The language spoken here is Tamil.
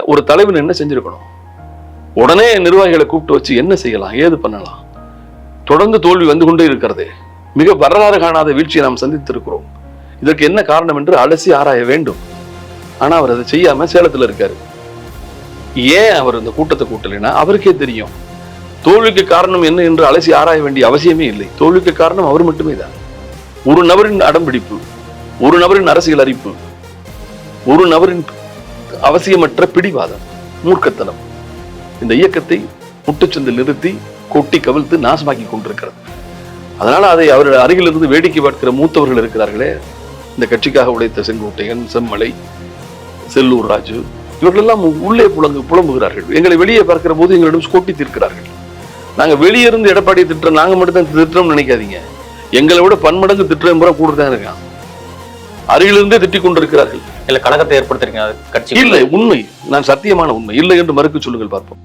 ஒரு தலைவன் என்ன செஞ்சிருக்கணும்? உடனே நிர்வாகிகளை கூப்பிட்டு வச்சு என்ன செய்யலாம், ஏது பண்ணலாம்? தொடர்ந்து தோல்வி வந்து கொண்டே இருக்கிறது. மிக வரலாறு காணாத வீழ்ச்சியை நாம் சந்தித்திருக்கிறோம். இதற்கு என்ன காரணம் என்று அலசி ஆராய வேண்டும். ஆனா அவர் அதை செய்யாம சேலத்துல இருக்காரு. ஏன் அவர் இந்த கூட்டத்தை கூட்டலைன்னா அவருக்கே தெரியும். தோல்விக்கு காரணம் என்ன என்று அலசி ஆராய வேண்டிய அவசியமே இல்லை. தோல்விக்கு காரணம் அவர் மட்டுமே தான். ஒரு நபரின் அடம்பிடிப்பு, ஒரு நபரின் அரசியல் அறிப்பு, ஒரு நபரின் அவசியமற்ற பிடிவாதம், மூர்க்கத்தனம் இந்த இயக்கத்தை முட்டுச்சந்தில் நிறுத்தி கொட்டி கவிழ்த்து நாசமாக்கி கொண்டிருக்கிறது. அதனால அதை அவர் அருகிலிருந்து வேடிக்கை பார்க்கிற மூத்தவர்கள் இருக்கிறார்களே, இந்த கட்சிக்காக உழைத்த செங்கோட்டையன், செம்மலை, செல்லூர் ராஜு, இவர்களெல்லாம் உள்ளே புலம்புகிறார்கள். எங்களை வெளியே பார்க்கிற போது எங்களிடம் கொட்டி தீர்க்கிறார்கள். நாங்க வெளியே இருந்து எடப்பாடியை திட்டுறோம், நாங்க மட்டும் தான் திட்டுறோம்னு நினைக்காதீங்க. எங்களை விட பன்மடங்கு திட்டுற முறை கூட தான் இருக்கான். அருகிலிருந்தே திட்டிக் கொண்டிருக்கிறார்கள். இல்ல கழகத்தை ஏற்படுத்துறீங்க கட்சி இல்லை, உண்மை, நான் சத்தியமான உண்மை இல்லை என்று மறுக்க சொல்லுங்கள் பார்ப்போம்.